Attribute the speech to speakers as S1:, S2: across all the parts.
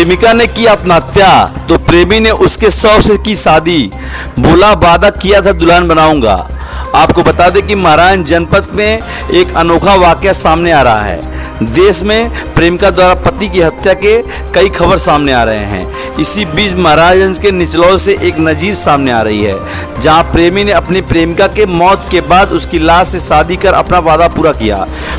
S1: प्रेमिका ने की आत्महत्या तो प्रेमी ने उसके शौक से की शादी। बोला वादा किया था दुल्हन बनाऊंगा। आपको बता दें कि महाराजगंज जनपद में एक अनोखा वाकया सामने आ रहा है। देश में प्रेमिका द्वारा पति की हत्या के कई खबर सामने आ रहे हैं। इसी बीच महाराजगंज के निचलौल से एक नजीर सामने आ रही है, जहां प्रेमी ने अपनी प्रेमिका के मौत के बाद उसकी लाश से शादी कर अपना वादा पूरा किया।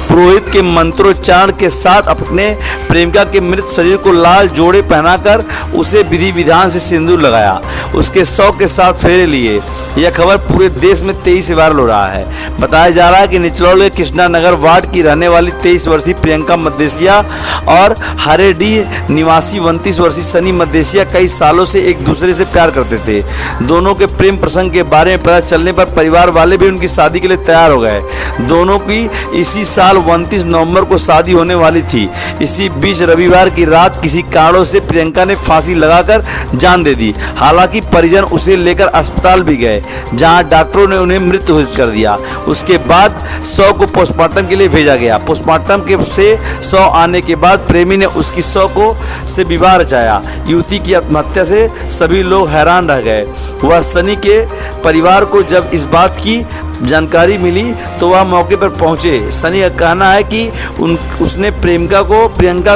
S1: पुरोहित के मंत्रोच्चारण के साथ अपने प्रेमिका के मृत शरीर को लाल जोड़े पहनाकर उसे विधि विधान से सिंदूर लगाया, उसके शव के साथ फेरे लिए। यह खबर पूरे देश में तेजी से वायरल हो रहा है। बताया जा रहा है कि निचलौल के कृष्णा नगर वार्ड की रहने वाली 23 वर्षीय प्रियंका मदेसिया और हरेडीह निवासी 29 वर्षीय सनी मदेसिया कई सालों से एक दूसरे से प्यार करते थे। दोनों के प्रेम प्रसंग के बारे में पता चलने पर परिवार वाले भी उनकी शादी के लिए तैयार हो गए। दोनों की इसी साल 29 नवंबर को शादी होने वाली थी। इसी बीच रविवार की रात किसी कारणों से प्रियंका ने फांसी लगाकर जान दे दी। हालांकि परिजन उसे लेकर अस्पताल भी गए, जहां डॉक्टरों ने उन्हें मृत घोषित कर दिया। उसके बाद शव को पोस्टमार्टम के लिए भेजा गया। पोस्टमार्टम के से शव आने के बाद प्रेमी ने उसकी शव को से विवाह रचाया। युवती की आत्महत्या से सभी लोग हैरान रह गए। वह सनी के परिवार को जब इस बात की जानकारी मिली तो वह मौके पर पहुंचे। सनी का कहना है कि उसने प्रियंका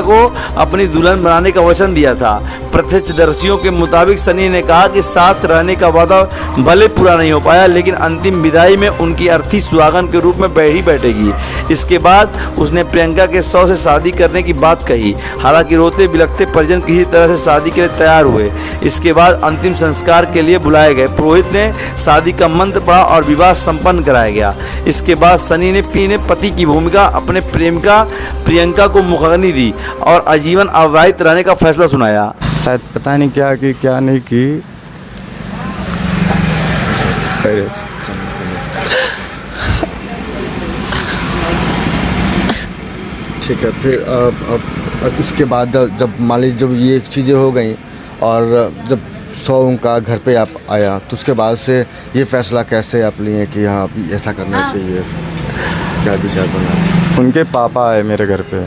S1: को अपनी दुल्हन बनाने का वचन दिया था। प्रत्यक्षदर्शियों के मुताबिक सनी ने कहा कि साथ रहने का वादा भले पूरा नहीं हो पाया, लेकिन अंतिम विदाई में उनकी अर्थी सुहागन के रूप में ही बैठेगी। इसके बाद उसने प्रियंका के शव से शादी करने की बात कही। हालांकि रोते बिलखते परिजन किसी तरह से शादी के लिए तैयार हुए। इसके बाद अंतिम संस्कार के लिए बुलाए गए। पुरोहित ने शादी का मंत्र पढ़ा और विवाह संपन्न कराया गया। इसके बाद सनी ने पति की भूमिका अपने प्रेमिका प्रियंका को मुखाग्नि दी और आजीवन अविवाहित रहने का फैसला सुनाया।
S2: शायद पता नहीं क्या की क्या नहीं की।
S3: ठीक है, फिर अब इसके बाद जब मान लीजिए जब ये चीज़ें हो गई और जब सौ उनका घर पे आप आया तो उसके बाद से ये फैसला कैसे आप लिए कि हाँ ऐसा करना चाहिए, क्या विचार बना?
S2: उनके पापा आए मेरे घर पे।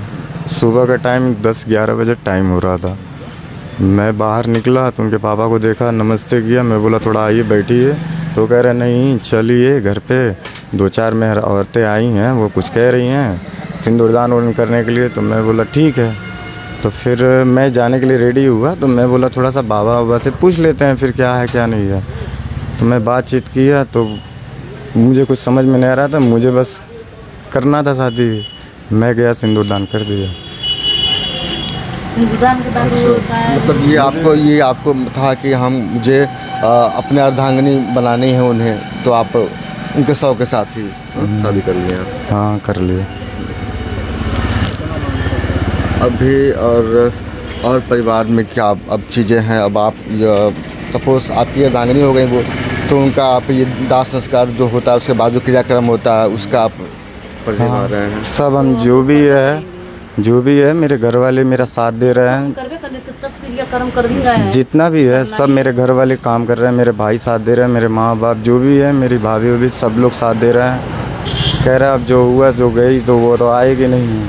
S2: सुबह का टाइम 10-11 बजे टाइम हो रहा था। मैं बाहर निकला तो उनके पापा को देखा, नमस्ते किया। मैं बोला थोड़ा आइए बैठिए। तो कह रहे नहीं चलिए घर पे 2-4 मेहर औरतें आई हैं, वो कुछ कह रही हैं सिंदूरदान करने के लिए। तो मैं बोला ठीक है। तो फिर मैं जाने के लिए रेडी हुआ। तो मैं बोला थोड़ा सा बाबा से पूछ लेते हैं फिर क्या है क्या नहीं है। तो मैं बातचीत किया तो मुझे कुछ समझ में नहीं आ रहा था। मुझे बस करना था शादी। मैं गया सिंदूरदान कर दिया।
S4: सिंदूरदान के बाद
S3: मतलब ये आपको था कि मुझे अपने अर्धांगिनी बनानी है उन्हें, तो आप उनके शव के साथ ही शादी कर लिया?
S2: हाँ कर लिया।
S3: अभी और परिवार में क्या अब चीज़ें हैं? अब आप सपोज आपकी अर्धांगिनी हो गई वो, तो उनका आप ये दाह संस्कार जो होता है उसके बाद जो क्रियाक्रम होता है उसका आप पर निभा रहे हैं?
S2: सब हम जो भी है मेरे घर वाले मेरा साथ दे रहे हैं। जितना भी है सब मेरे घर वाले काम कर रहे हैं। मेरे भाई साथ दे रहे हैं, मेरे माँ बाप जो भी है, मेरी भाभी भी सब लोग साथ दे रहे हैं। कह रहे अब जो हुआ जो गई तो वो तो आएगी नहीं।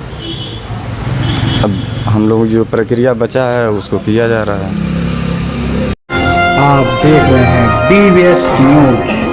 S2: अब हम लोग जो प्रक्रिया बचा है उसको किया जा रहा है।
S5: आप देख रहे हैं DBS न्यूज़।